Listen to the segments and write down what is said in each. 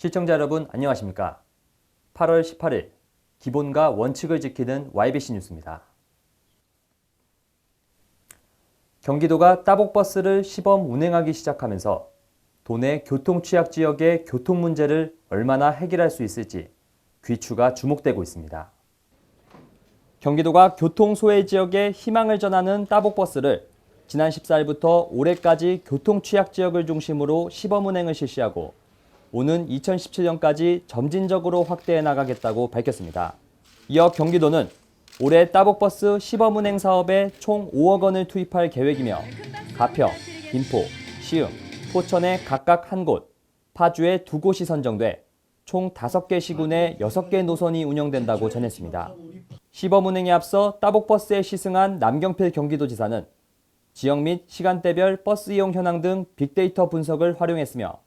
시청자 여러분 안녕하십니까? 8월 18일 기본과 원칙을 지키는 YBC 뉴스입니다. 경기도가 따복버스를 시범 운행하기 시작하면서 도내 교통취약 지역의 교통 문제를 얼마나 해결할 수 있을지 귀추가 주목되고 있습니다. 경기도가 교통소외 지역에 희망을 전하는 따복버스를 지난 14일부터 올해까지 교통취약 지역을 중심으로 시범 운행을 실시하고 오는 2017년까지 점진적으로 확대해 나가겠다고 밝혔습니다. 이어 경기도는 올해 따복버스 시범 운행 사업에 총 5억 원을 투입할 계획이며 가평, 김포, 시흥, 포천에 각각 한 곳, 파주에 2곳이 선정돼 총 5개 시군에 6개 노선이 운영된다고 전했습니다. 시범 운행에 앞서 따복버스에 시승한 남경필 경기도지사는 지역 및 시간대별 버스 이용 현황 등 빅데이터 분석을 활용했으며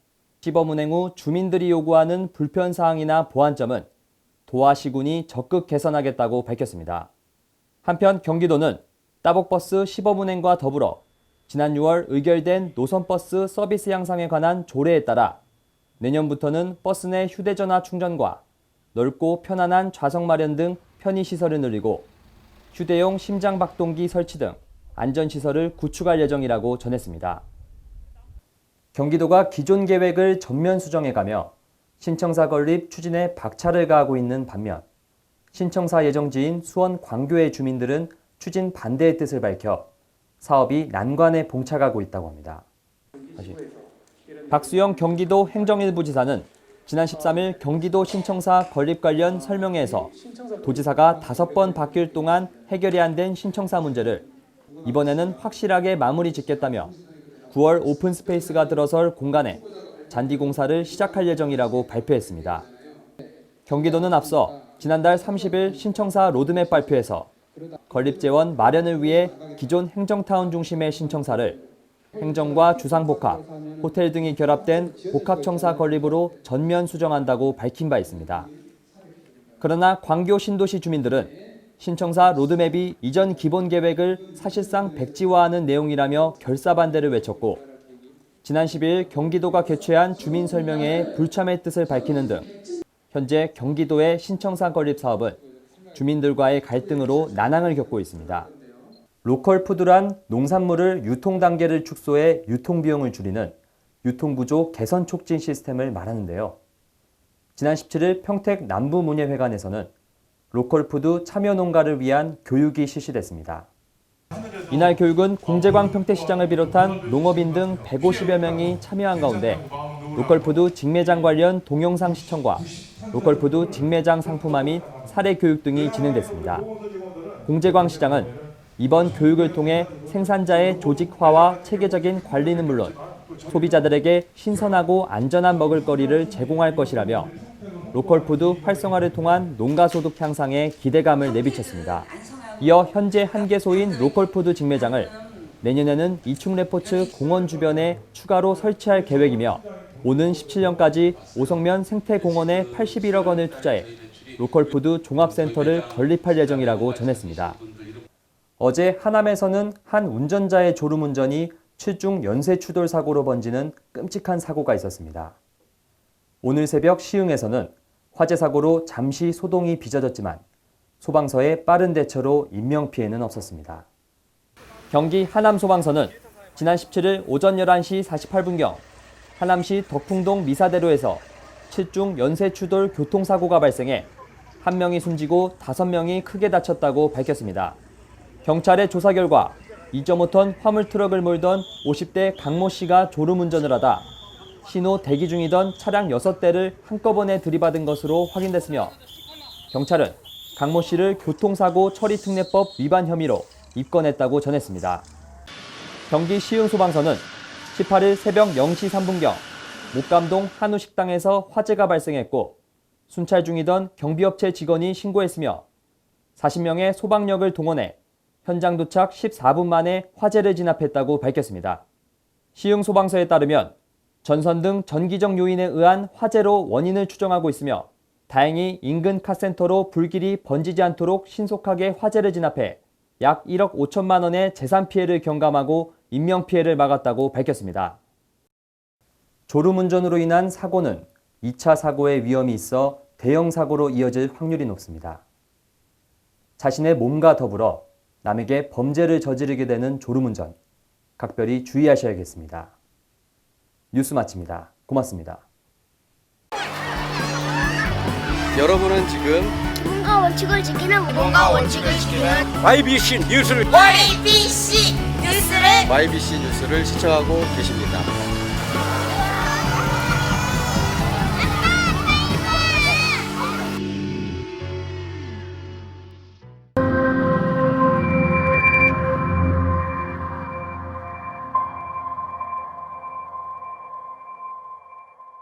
시범 운행 후 주민들이 요구하는 불편사항이나 보완점은 도와 시군이 적극 개선하겠다고 밝혔습니다. 한편 경기도는 따복버스 시범 운행과 더불어 지난 6월 의결된 노선버스 서비스 향상에 관한 조례에 따라 내년부터는 버스 내 휴대전화 충전과 넓고 편안한 좌석 마련 등 편의시설을 늘리고 휴대용 심장박동기 설치 등 안전시설을 구축할 예정이라고 전했습니다. 경기도가 기존 계획을 전면 수정해가며 신청사 건립 추진에 박차를 가하고 있는 반면 신청사 예정지인 수원 광교의 주민들은 추진 반대의 뜻을 밝혀 사업이 난관에 봉착하고 있다고 합니다. 박수영 경기도 행정일부 지사는 지난 13일 경기도 신청사 건립 관련 설명회에서 도지사가 5번 바뀔 동안 해결이 안 된 신청사 문제를 이번에는 확실하게 마무리 짓겠다며 9월 오픈스페이스가 들어설 공간에 잔디 공사를 시작할 예정이라고 발표했습니다. 경기도는 앞서 지난달 30일 신청사 로드맵 발표에서 건립재원 마련을 위해 기존 행정타운 중심의 신청사를 행정과 주상복합, 호텔 등이 결합된 복합청사 건립으로 전면 수정한다고 밝힌 바 있습니다. 그러나 광교 신도시 주민들은 신청사 로드맵이 이전 기본 계획을 사실상 백지화하는 내용이라며 결사반대를 외쳤고 지난 12일 경기도가 개최한 주민설명회에 불참의 뜻을 밝히는 등 현재 경기도의 신청사 건립 사업은 주민들과의 갈등으로 난항을 겪고 있습니다. 로컬푸드란 농산물을 유통 단계를 축소해 유통비용을 줄이는 유통구조 개선 촉진 시스템을 말하는데요. 지난 17일 평택 남부문예회관에서는 로컬푸드 참여 농가를 위한 교육이 실시됐습니다. 이날 교육은 공재광 평택시장을 비롯한 농업인 등 150여 명이 참여한 가운데 로컬푸드 직매장 관련 동영상 시청과 로컬푸드 직매장 상품화 및 사례 교육 등이 진행됐습니다. 공재광 시장은 이번 교육을 통해 생산자의 조직화와 체계적인 관리는 물론 소비자들에게 신선하고 안전한 먹을거리를 제공할 것이라며 로컬푸드 활성화를 통한 농가소득 향상에 기대감을 내비쳤습니다. 이어 현재 1개소인 로컬푸드 직매장을 내년에는 이충레포츠 공원 주변에 추가로 설치할 계획이며 오는 17년까지 오성면 생태공원에 81억 원을 투자해 로컬푸드 종합센터를 건립할 예정이라고 전했습니다. 어제 하남에서는 한 운전자의 졸음운전이 7중 연쇄추돌 사고로 번지는 끔찍한 사고가 있었습니다. 오늘 새벽 시흥에서는 화재 사고로 잠시 소동이 빚어졌지만 소방서의 빠른 대처로 인명피해는 없었습니다. 경기 하남소방서는 지난 17일 오전 11시 48분경 하남시 덕풍동 미사대로에서 7중 연쇄추돌 교통사고가 발생해 1명이 숨지고 5명이 크게 다쳤다고 밝혔습니다. 경찰의 조사 결과 2.5톤 화물트럭을 몰던 50대 강모 씨가 졸음운전을 하다 신호 대기 중이던 차량 6대를 한꺼번에 들이받은 것으로 확인됐으며 경찰은 강모 씨를 교통사고 처리특례법 위반 혐의로 입건했다고 전했습니다. 경기 시흥소방서는 18일 새벽 0시 3분경 목감동 한우 식당에서 화재가 발생했고 순찰 중이던 경비업체 직원이 신고했으며 40명의 소방력을 동원해 현장 도착 14분 만에 화재를 진압했다고 밝혔습니다. 시흥소방서에 따르면 전선 등 전기적 요인에 의한 화재로 원인을 추정하고 있으며 다행히 인근 카센터로 불길이 번지지 않도록 신속하게 화재를 진압해 약 1억 5천만 원의 재산 피해를 경감하고 인명 피해를 막았다고 밝혔습니다. 졸음운전으로 인한 사고는 2차 사고의 위험이 있어 대형 사고로 이어질 확률이 높습니다. 자신의 몸과 더불어 남에게 범죄를 저지르게 되는 졸음운전, 각별히 주의하셔야겠습니다. 뉴스 마칩니다. 고맙습니다. 여러분은 지금 뭔가 원칙을 지키는 YBC 뉴스를 YBC 뉴스를 시청하고 계십니다.